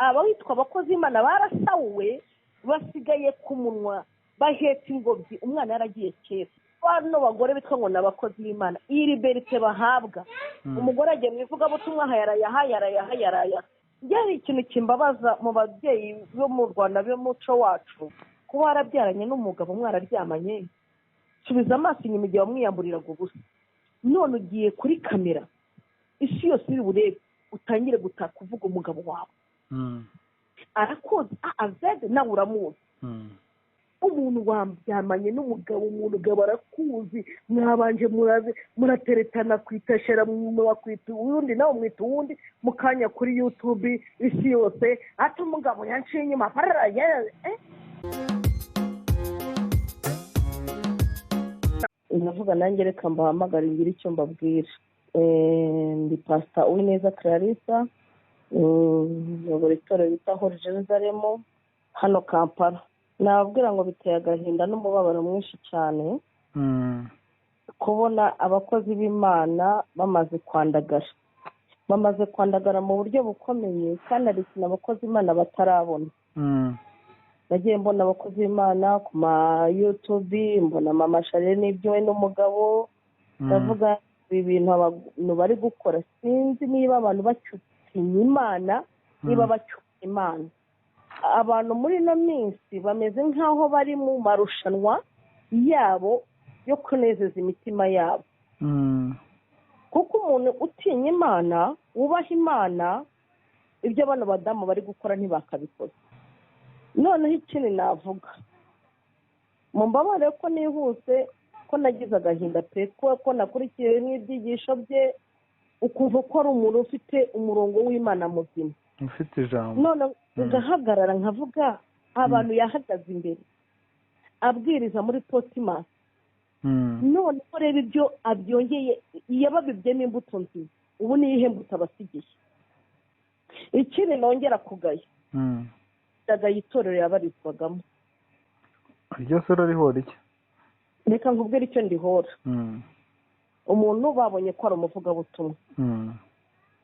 abitwa abakozi b'Imana barasawe basigaye ku munwa bahetse ingobyi umwana yaragiye kera. Bano bagore bitwa ngo n'abakozi b'Imana iyi liberite bahabwa umugore agiye mu ivugabutumwa hayaraya byari ikintu kimbabaza mu babyeyi bo mu Rwanda b'umuco wacu kuba warabyaranye n'umugabo mwararyamanye subiza amaso inyuma igihe wamwiyamburiraga ubusa none ugiye kuri kamera isi yose iri burebe utangire gutaka kuvuga umugabo wawe arakoze azede nawe uramuzi umuntu wabyamanye n'umugabo arakuzi mwabanje murateretana kwitashera mwakwita uwundi nawe mwita uwundi mukanya kuri YouTube isi yose ati umugabo yanciye inyuma ndavuga nanjye reka mbahamagara ngira icyo mbabwira. Ndi Pastor Uwineza Clarissa uyobora itorero bita Holy Jerusalem hano Kampala. Nababwira ngo biteye agahinda n'umubabaro mwinshi cyane kubona abakozi b'Imana bamaze kwandagara mu buryo bukomeye kandi ari ikintu abakozi b'Imana batarabona. Nagiye mbona abakozi b'Imana ku ma YouTube, mbona mama Charles n'ibyo we n'umugabo ndavuga ibi bintu abantu bari gukora sinzi niba abantu bacyutinya Imana niba bacyutinya Imana. Abantu muri ino minsi bameze nk'aho bari mu marushanwa yabo yo kunezeza imitima yabo kuko umuntu utinya Imana wubaha Imana ibyo bano badamu bari gukora ntibakabikoze. Noneho ikindi navuga mu mbabare ko nihuse ko nagize agahinda pe ko nakurikiye n'ibyigisho bye ukumva ko ari umuntu ufite umurongo w'Imana muzima ufite ijambo none ugahagarara nkavuga abantu yahagaze imbere abwiriza muri Potimas none ko reba ibyo abyongeye yababibyemo imbuto nziza ubu niyihe mbuto abasigiye. Ikindi nongera kugaya itorero yabarizwagamo iryo soro rihora iki reka nkubwire icyo ndihora. Umuntu babonye ko ari umuvugabutumwa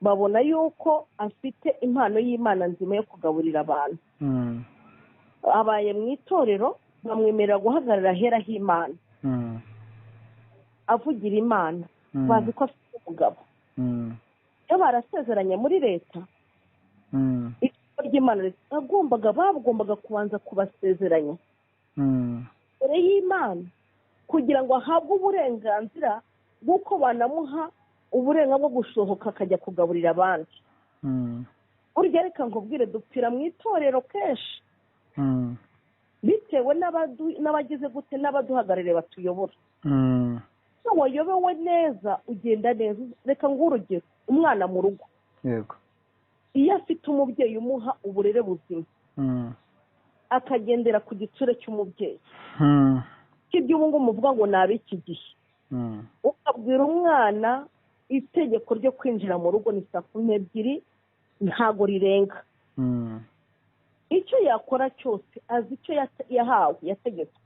babona yuko afite impano y'Imana nzima yo kugaburira abantu abaye mu itorero bamwemerera guhagarara hera h'Imana avugira Imana bazi ko afite umugabo iyo barasezeranye muri leta ijambo ry'Imana bagombaga kubanza kubasezeranya mbere y'Imana kugira ngo ahabwe uburenganzira bw'uko banamuha uburenganzira bwo gusohoka akajya kugaburira abandi. Burya reka nkubwire dupfira mu itorero kenshi bitewe n'abagize gute n'abaduhagarariye batuyobora. iyo wayobewe neza ugenda neza. Reka ng'urugero umwana mu rugo iyo afite umubyeyi umuha uburere buzima akagendera ku gitsure cy'umubyeyi cy'ibyo ubu ngubu muvuga ngo ni ab'iki gihe ukabwira umwana itegeko ryo kwinjira mu rugo ni 12:00 ntago rirenga. Icyo yakora cyose azi icyo yahawe yategetswe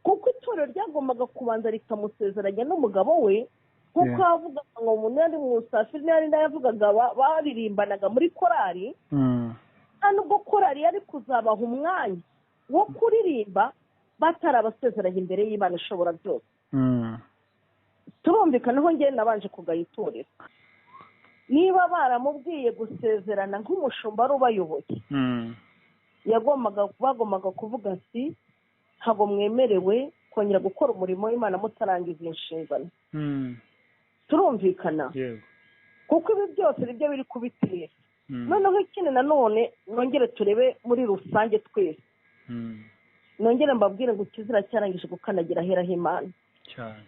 kuko itorero ryagombaga kubanza rikamusezeranya n'umugabo we kuko avuga ngo umuntu yari mu Musafiri yari ndayavugaga baririmbanaga muri korari kandi ubwo korari yari kuzabaha umwanya wo kuririmba batarabasezeranye imbere y'Imana ishobora byose. Turumvikanaho njye nabanje kugaya itorero niba baramubwiye gusezerana nk'umushumba ari ubayoboye bagombaga kuvuga ati ntabwo mwemerewe kongera gukora umurimo w'Imana mutarangiza inshingano. Turumvikana kuko ibi byose nibyo biri kubitera. Noneho ikindi nanone nongere turebe muri rusange twese nongere mbabwire ngo ikizira cyarangije gukanagira hera h'Imana cyane.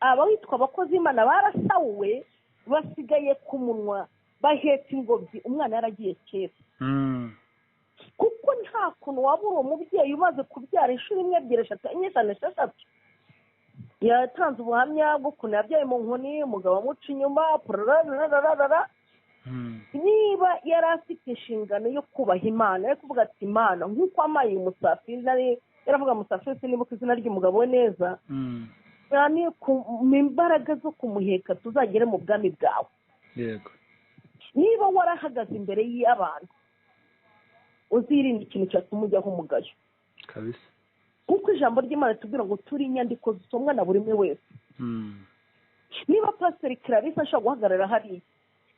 Abitwa abakozi b'Imana barasawe basigaye ku munwa bahetse ingobyi umwana yaragiye kera kuko nta kuntu wabura umubyeyi umaze kubyara inshuro 1, 2, 3, 4, 5, 6 yatanze ubuhamya bw'ukuntu yabyaye mu nkoni umugabo amuca inyuma niba yari afite inshingano yo kubaha Imana yo kuvuga ati Imana nk'uko amaye Umusafiri yaravuga Musafiri sinibuka izina ry'umugabo we neza mu imbaraga zo kumuheka tuzagere mu bwami bwawe. niba warahagaze imbere y'abantu uzirinde ikintu cyatuma ujyaho umugayo kabisa, kuko ijambo ry'Imana tubwira ngo turi inyandiko zisomwa na buri umwe wese. Niba pasiteri Clarisse ashobora guhagarara hariya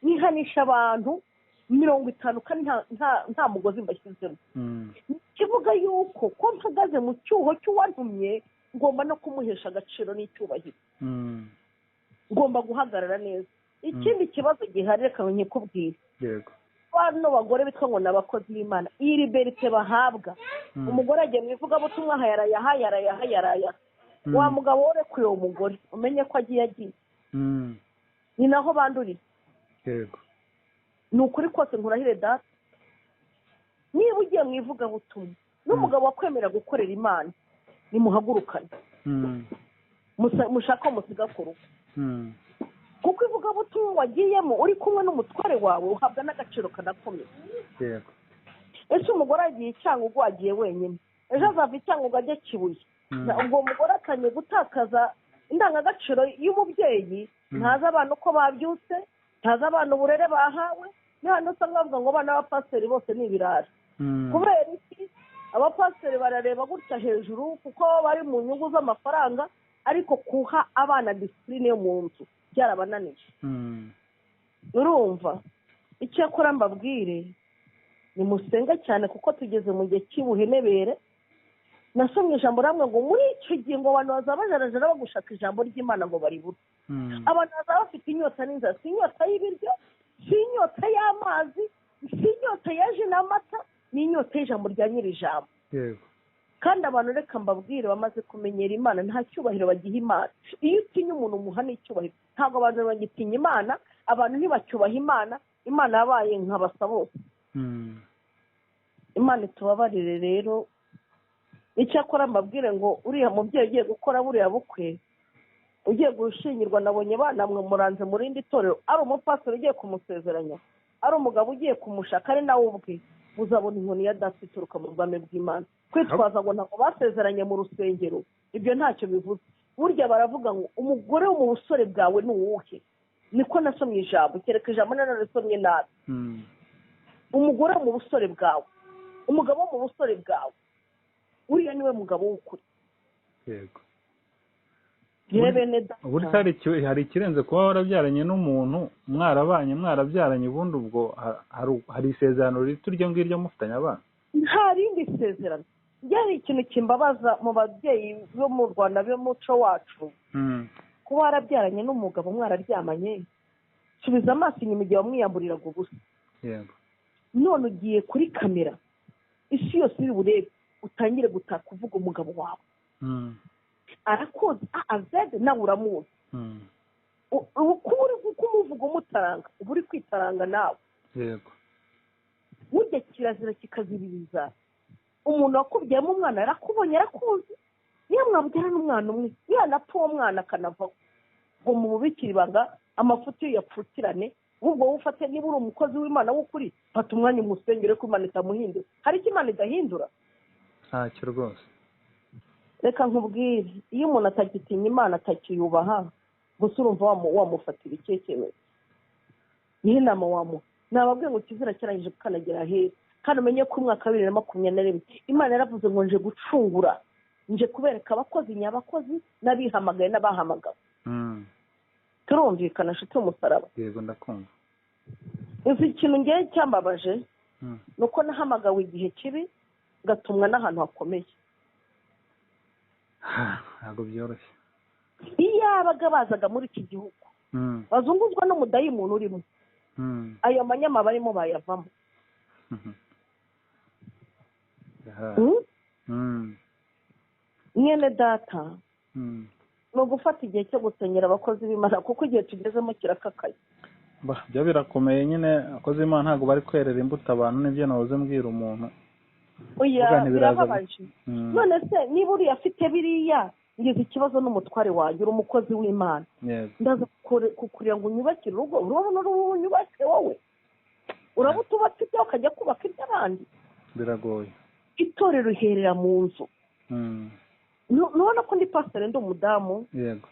nihanisha abantu 50 kandi nta mugozi mbashyizemo, kivuga yuko ko mpagaze mu cyuho cy'uwantumye ngomba no kumuhesha agaciro n'icyubahiro, ngomba guhagarara neza. Ikindi kibazo gihari reka nkikubwire, yego, bano bagore bitwa ngo n'abakozi b'Imana, iyi liberite bahabwa, umugore agiye mu ivugabutumwa yaraya wa mugabo worekuye uwo mugore umenye ko agiye ni naho bandurira. yego, ni ukuri kose nkurahire data, niba ugiye mu ivugabutumwa n'umugabo wakwemera gukorera Imana nimuhagurukane, mushaka musiga ku rugo, kuko ivugabutumwa wagiyemo uri kumwe n'umutware wawe uhabwa n'agaciro kanakomeye. yego, ese umugore agiye Cyangugu agiye wenyine, ejo azava Cyangugu ajya Kibuye, ubwo umugore akanye gutakaza indangagaciro y'umubyeyi, ntazi abana uko babyutse, ntazi abana uburere bahawe. ni hano usanga bavuga ngo abana b'abapasiteri bose ni ibirara. kubera iki? abapasiteri barareba gutya hejuru kuko bari mu nyungu z'amafaranga, ariko kuha abana disipurine yo mu nzu byarabananiye. urumva icyo akora mbabwire, nimusenga cyane kuko tugeze mu gihe cy'ubuhenebere. nasomye ijambo ramwe ngo muri icyo gihe ngo abantu bazaba bajarajara bagushaka ijambo ry'Imana ngo baribure. abantu bazaba bafite inyota n'inzara, si inyota y'ibiryo, si inyota y'amazi, si inyota ya ji n'amata, ni inyota y'ijambo rya nyir'ijambo. kandi abantu reka mbabwire bamaze kumenyera Imana nta cyubahiro bagiha Imana. iyo utinya umuntu umuha n'icyubahiro. ntabwo abantu bagitinya Imana, abantu ntibacyubaha Imana. Imana yabaye nk'abasa bose. Imana itubabarire rero. icyakora mbabwire ngo uriya mubyeyi ugiye gukora buriya bukwe, ugiye gushingirwa, nabonye banamwe muranze mu rindi torero, ari umupasiteri ugiye kumusezeranya, ari umugabo ugiye kumushaka, ari nawe ubwe, uzabona inkoni ya data ituruka mu bwami bw'Imana. kwitwaza ngo ntabwo basezeranye mu rusengero, ibyo ntacyo bivuze. burya baravuga ngo umugore wo mu busore bwawe ni uwuhe? niko nasomye ijambo, kereka ijambo nararisomye nabi. umugore wo mu busore bwawe, umugabo wo mu busore bwawe, uriya niwe mugabo w'ukuri. yego, ubundi hari ikirenze kuba warabyaranye n'umuntu, mwarabyaranye, ubundi ubwo hari isezerano rito iryo ngiryo mufitanye abana. nta rindi sezerano. byari ikintu kimbabaza mu babyeyi bo mu Rwanda b'umuco wacu, kuba warabyaranye n'umugabo mwararyamanye, subiza amaso inyuma igihe wamwiyamburiraga ubusa. yego, none ugiye kuri kamera, isi yose iri burebe, utangire gutaka uvuga umugabo wawe arakoze azede nawe uramuzi. kuba uri kumuvuga umutaranga, uba uri kwitaranga nawe. yego, burya kirazira kikaziririza. umuntu wakubyemo umwana yarakubonye, yarakuzi. niyo mwabyara n'umwana umwe, yanapfa uwo mwana akanavaho ngo mububikire ibanga, amafuti yo yapfutirane. ahubwo wowe ufate, niba uri umukozi w'Imana w'ukuri, fata umwanya umusengere ko Imana itamuhindura. hari icyo Imana idahindura? ntacyo rwose. reka nkubwire, iyo umuntu atagitinya Imana, atakiyubaha, gusa urumva wamufatira icyemezo. niho inama wamuha. nababwiye ngo kizira kirangije kukanagera heza, kandi umenye ko umwaka wa 2021 Imana yaravuze ngo nje gucungura, nje kubereka abakozi nyabakozi n'abihamagaye n'abahamagawe. turumvikana nshuti umusaraba. yego, ndakumva. izi ikintu ngiye cyambabaje nuko nahamagawe igihe kibi, gatumwa n'ahantu hakomeye. ntabwo byoroshye. iyo abaga bazaga muri iki gihugu, bazunguzwa n'umudayimoni urimo, ayo manyama barimo bayavamo. mwene data, ni ugufata igihe cyo gusenyera abakozi b'Imana, kuko igihe tugezemo kirakakaye. byo birakomeye nyine. abakozi b'Imana ntabwo bari kwerera imbuto abantu, nibyo nahoze mbwira umuntu. oya, birababaje. none se niba uriya afite biriya, ngize ikibazo n'umutware wanjye, uri umukozi w'Imana, ndaza kukurira ngo unyubakire urugo, urabona unyubake wowe, uraba utubatse ibyawe ukajya kubaka iby'abandi. biragoye. itorero riherera mu nzu. nubona ko ndi pasiteri, ndi umudamu, yego,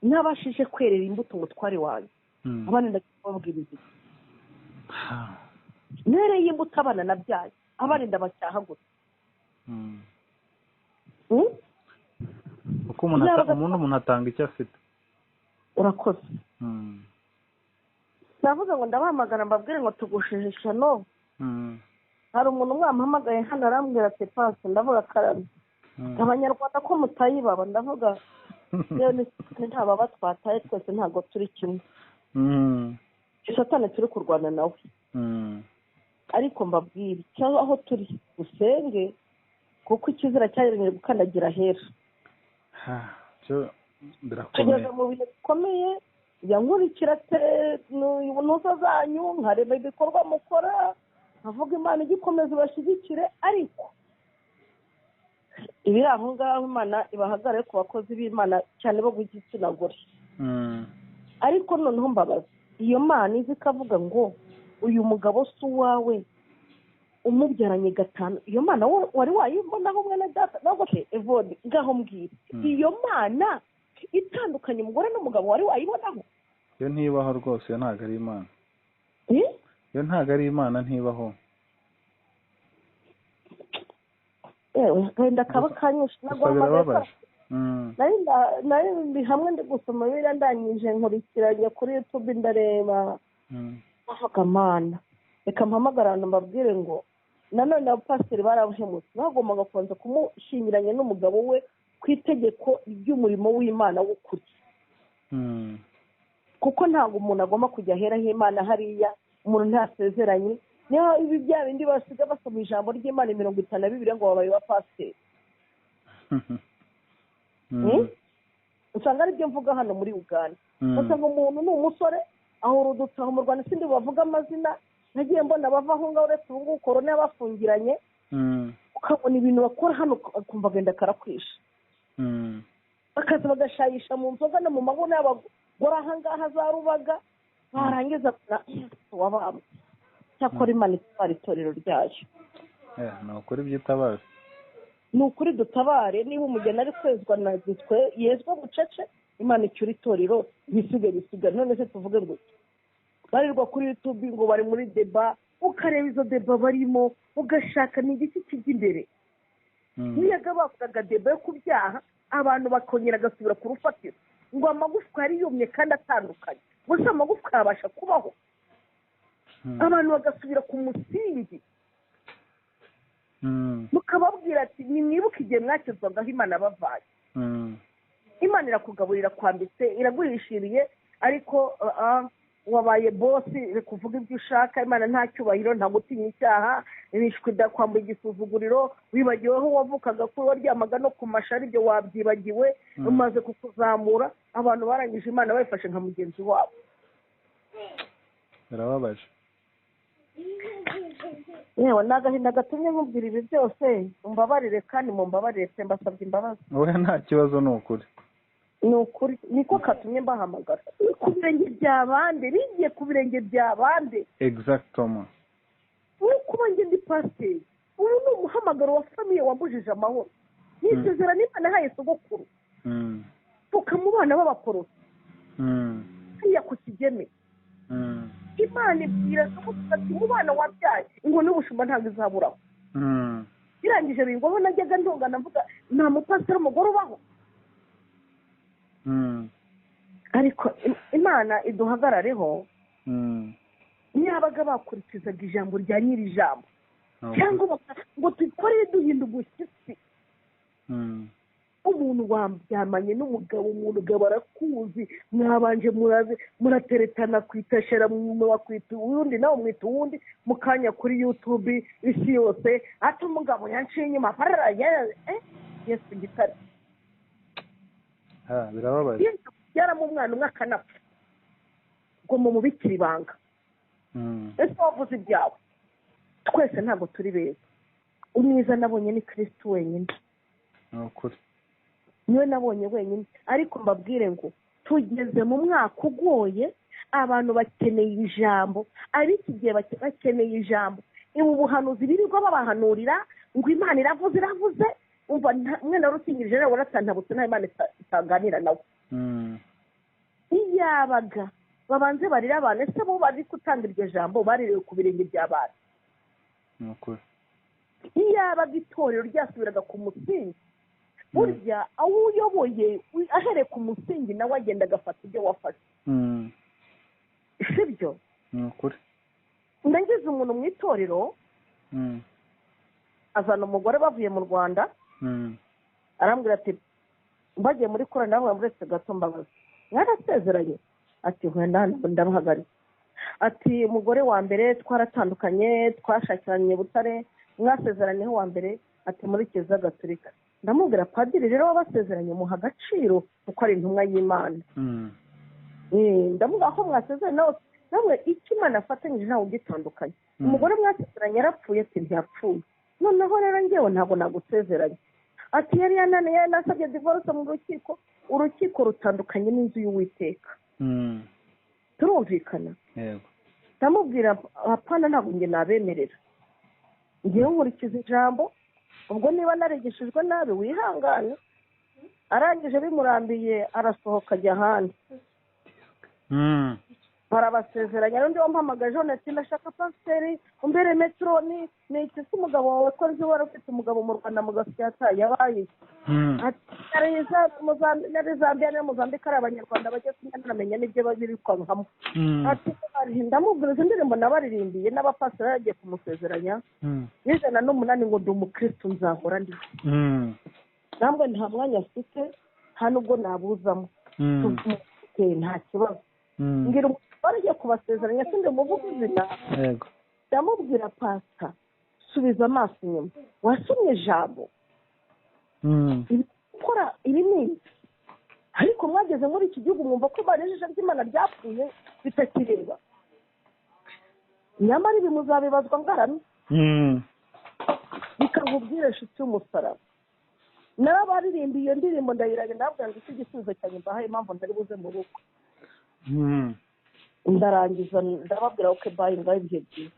nabashije kwerera imbuto umutware wanjye, abandi ndababwiriza. ntereye imbuto abana nabyaye abarinda bacyaha gusa. kuko umuntu atanga icyo afite. Urakoze. navuga ngo ndabahamagara mbabwire ngo tugushije ishyano. hari umuntu mwamuhamagaye hano arambwira ati pasi, ndavuga karame abanyarwanda ko mutayibaba, ndavuga yewe nta baba twataye, twese ntabwo turi kimwe. Satani turi kurwana nawe. ariko mbabwire cyangwa aho turi usenge, kuko ikizira cyaremewe gukandagira hera. tugeze mu bihe bikomeye, yankurikira nuza zanyu nkareba ibikorwa mukora, nkavuga Imana igikomeza ibashyigikire, ariko ibiri aho ngaho Imana ibahagarare ku bakozi b'Imana cyane bo gitsina gore. ariko noneho mbabaza, iyo Mana izi ikavuga ngo uyu mugabo si uwawe umubyaranye gatanu, iyo Mana wari wayibonaho umwe na data ntabwo se Evode ngaho mbwira, iyo Mana itandukanye umugore n'umugabo wari wayibonaho? Iyo ntibaho rwose, iyo ntabwo ari Imana. Iyo ntabwo ari Imana, ntibaho. wenda kaba kanyinshi birababaje. nari hamwe ndi gusoma Bibiliya ndangije nkurikiranye kuri YouTube ndareba, avuga Mana reka mpamagarana mbabwire ngo nanone abapasiteri barabuhemutse, bagombaga kubanza kumushingiranya n'umugabo we ku itegeko ry'umurimo w'Imana w'ukuri. kuko ntabwo umuntu agomba kujya ahera h'Imana hariya umuntu ntasezeranye. niyo ibi bya bindi basiga basoma ijambo ry'Imana 52 ngo babaye abapasiteri. usanga aribyo mvuga hano muri Uganda. usanga umuntu ni umusore ahora udutaha mu Rwanda, sindi bavuga amazina, nagiye mbona bava aho ngaho uretse ubu ngubu korona yabafungiranye, ukabona ibintu bakora hano ukumva agenda karakwisha. bakaza bagashayisha mu nzoga no mu mabuno y'abagore aha ngaha za Rubaga, barangiza wababa. cyakora Imana itwara itorero ryayo. ni ukuri byitabaje. ni ukuri dutabare, niba umugeni ari kwezwa na gitwe yezwa bucece, Imana icyura itorero bisiga. none se tuvuge ngo barirwa kuri YouTube ngo bari muri deba, ukareba izo deba barimo ugashaka ni igiki kijya imbere. niyaga bavugaga deba yo ku byaha, abantu bakongera agasubira ku rufatiro ngo amagufwa yari yumye kandi atandukanye, gusa amagufwa yabasha kubaho, abantu bagasubira ku musingi. mukababwira ati nimwibuke igihe mwakizwagaho Imana bavaye. Imana irakugaburira, kwambitse, iragurishiriye, ariko wabaye bosi kuvuga ibyo ushaka. Imana nta cyubahiro, nta gutinya icyaha, irishwe idakwambuye igisuzuguriro, wibagiweho wavukaga kuri waryamaga no ku mashari, ibyo wabyibagiwe, umaze kukuzamura. abantu barangije Imana bayifashe nka mugenzi wabo. birababaje. yewe n'agahinda gatumye nkubwira ibi byose, umbabarire kandi mumbabarire pe, mbasabye imbabazi. wowe nta kibazo, ni ukuri. ni ukuri, niko katumye mbahamagara. ku birenge bya bande, bigiye ku birenge bya bande. Exactement. kuba njye ndi pasiteri, ubu ni umuhamagaro wa famiye wambujije amahoro. nisezera n'Imana yahaye sogokuru tukamubana b'abaporoso hariya ku Kigeme. Imana ibwira sogokuru ati mu bana wabyaye ngo n'ubushumba ntabwo izaburaho. birangije bingwaho, najyaga ndongana mvuga nta mupasiteri umugore ubaho. ariko Imana iduhagarareho. niyabaga bakurikizaga ijambo rya nyiri ijambo, cyangwa ngo twikorere duhinda ubushyitsi. umuntu wabyamanye n'umugabo, umugabo arakuzi, mwabanje murateretana kwitashera, mwakwita uwundi nawe mwita uwundi, mu kanya kuri YouTube isi yose ati umugabo yanciye inyuma Yesu gitare. birababaje. yaramo umwana umwe akanapfa ngo mumubikire ibanga. ese wavuze ibyawe? twese ntabwo turi beza. umwiza nabonye ni Kristo wenyine. ni ukuri. niwe nabonye wenyine. ariko mbabwire ngo tugeze mu mwaka ugoye, abantu bakeneye ijambo, ab'iki gihe bakeneye ijambo. ubu buhanuzi birirwa babahanurira ngo Imana iravuze, umva umwenda warusingirije nawe waratantabutse, nta Imana itaganira nawe. iyabaga babanze barire abantu. Ese bo bari gutanga iryo jambo baririwe ku birenge by'abantu? ni ukuri. Iyabaga itorero ryasubiraga ku musingi, burya aho uyoboye ahereye ku musingi nawe agenda agafata ibyo wafashe. Sibyo? ni ukuri. Nagize umuntu mu itorero, azana umugore bavuye mu Rwanda, arambwira ati bagiye muri korana nawe muretse gato mbabaza, mwarasezeranye? Ati wenda ndamuhagarika. Ati umugore wa mbere twaratandukanye, twashakiranye Butare, mwasezeranyeho wa mbere ati muri Kiliziya Gatolika. Ndamubwira padiri rero wabasezeranye muha agaciro kuko ari intumwa y'Imana. Ndamuga aho mwasezeranye nawe icyo Imana afatanyije nawe ugitandukanye. Umugore mwasezeranye yarapfuye ati ntiyapfuye. Noneho rero ngewe ntabwo nagusezeranye. Ati yari yanasabye divorce mu rukiko, urukiko rutandukanye n'inzu y'Uwiteka. Turumvikana? Yego. Ndamubwira apana ntabwo nge nabemerera. Ngewe nkurikiza ijambo, ubwo niba naregeshejwe nabi wihangane. Arangije bimurambiye arasohoka ajya ahandi. Barabasezeranya rero ndiho mpamagaje ati ndashaka pasiteri umbere metroni ni iki se umugabo wawe ko nzi wari ufite umugabo mu Rwanda mu Gasyata yabaye ati Zambia na Mozambique ari abanyarwanda bagiye kumenya n'ibyo babiri kwamamo. Ati ndamubwira izo ndirimbo nabaririmbiye n'abapasiteri yagiye kumusezeranya n'ijana n'umunani ngo ndi umukristo nzahora ndi. Ntabwo nta mwanya afite nta nubwo nabuzamo. Nta kibazo. Ngira baragiye kubasezeranya sinde muvuga izina. Yego. Ndamubwira pastor subiza amaso inyuma, wasomye ijambo gukora ibi ni ariko mwageze muri iki gihugu mwumva ko banejeje ry'Imana ryapfuye bitakireba. Nyamara ibi muzabibazwa ngaramye. Bikakubwira inshuti y'umusaraba. N'abaririmbiye iyo ndirimbo ndayirage ndabwira ngo iki gisubizo cyanjye mbahaye impamvu ntari buze mu rugo. Ndarangiza ndababwira ko bayi ngaho ibihe byiza.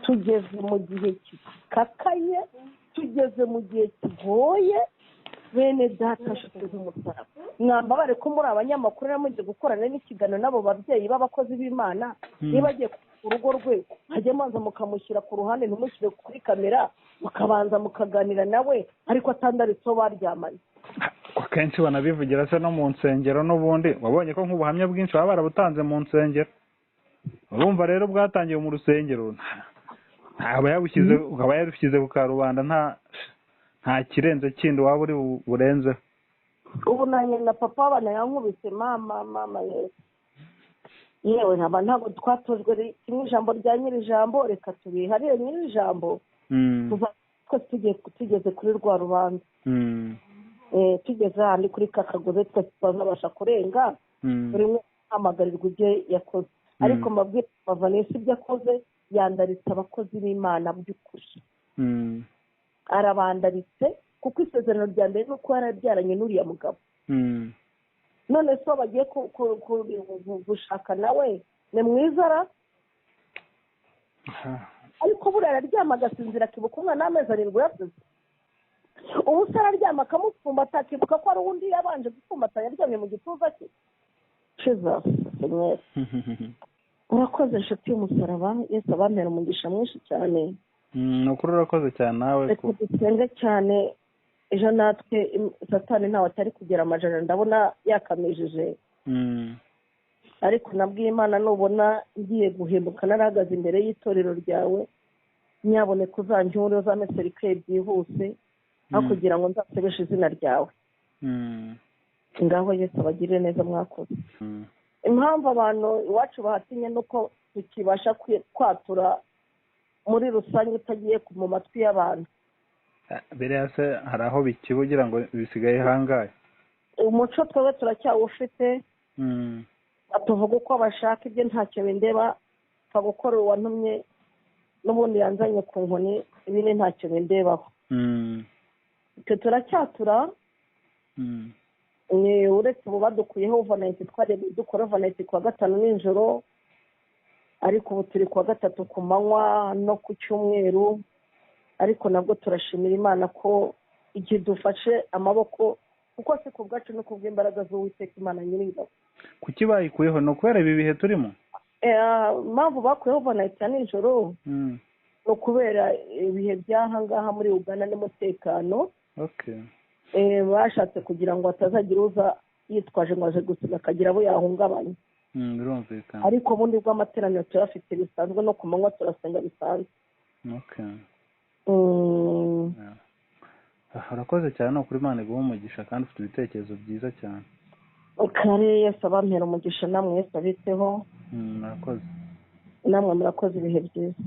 Tugeze mu gihe kikakaye, tugeze mu gihe kigoye, bene data nshuti z'umusaraba. Mwambabare ko muri abanyamakuru namugiye gukorana n'ikiganiro n'abo babyeyi b'abakozi b'Imana, niba agiye ku rugo rwe hajya manza mukamushyira ku ruhande ntimushyire kuri kamera, mukabanza mukaganira nawe ariko atandaritseho baryamanye. Akenshi banabivugira se no mu nsengero n'ubundi wabonye ko nk'ubuhamya bwinshi baba barabutanze mu nsengero. Urumva rero bwatangiye mu rusengero aba yabushyize ku karubanda nta kirenze kindi waba uri burenze. Ubu nanjye na papa w'abana yankubise mama yewe ntabwo twatojwe kimwe ijambo rya nyiri ijambo, reka tubiharire nyiri ijambo twese tugeze kuri rwa rubanza. Tugeze ahandi kuri kakagoze twese twazabasha kurenga buri umwe amagarirwa ibyo yakoze. Ariko mabwira Vanessa ibyo akoze yandaritse abakozi b'Imana by'ukuri. Arabandaritse kuko isezerano rya mbere nuko yarabyaranye n'uriya mugabo. None so bagiye gushaka nawe ni mwiza ariko buriya araryama agasinzira akibuka umwana w'amezi 7 yavuze. Ubu se araryama akamupfumbata akibuka ko ari undi yabanje gupfumbata yaryamye mu gituza cye. Sheza urakoze inshuti y'umusaraba, Yesu abantera umugisha mwinshi cyane. Nukuri urakoze cyane nawe ko dusenge cyane. Ejo natwe Satani ntawe atari kugera amajana ndabona yakamejeje. Ariko nabwiye Imana nubona ngiye guhembuka narahagaze imbere y'itorero ryawe, nyabone kuzanjure uzameserike byihuse aho kugira ngo nzasebeshe izina ryawe. Ngaho Yesu abagirire neza mwakoze. Impamvu abantu iwacu bahatinye nuko tukibasha kwatura muri rusange utagiye mu matwi y'abantu. Biriya se hari aho bikibugira ngo bisigaye hangaye. Umuco twawe turacyawufite. Atuvuga uko bashaka ibyo ntacyo bindeba, gukora uwantumye n'ubundi yanzanye ku nkoni ibindi ntacyo bindebaho. Twe turacyatura. Uretse ubu badukuyeho overnight twari dukora overnight kuwa gatanu nijoro, ariko ubu turi kuwa gatatu ku manywa no ku cyumweru. Ariko nabwo turashimira Imana ko igihe dufashe amaboko kuko si ku bwacu no ku bw'imbaraga z'uwiteka imana nyir'ingabo. kuki bayikuyeho ni ukubera ibi bihe turimo? Impamvu bakuyeho overnight ya nijoro ni ukubera ibihe by'aha ngaha muri Uganda n'umutekano. Bashatse kugira ngo hatazagira uza yitwaje ngo aje gusiga akagira abo yahungabanya. Birumvikana. Ariko ubundi bw'amateraniro turafite bisanzwe no ku manywa turasenga bisanzwe. Urakoze cyane, ni ukuri Imana iguha umugisha kandi ufite ibitekerezo byiza cyane. Kare Yesu abampera umugisha, namwe Yesu abiteho. Murakoze. Namwe murakoze ibihe byiza.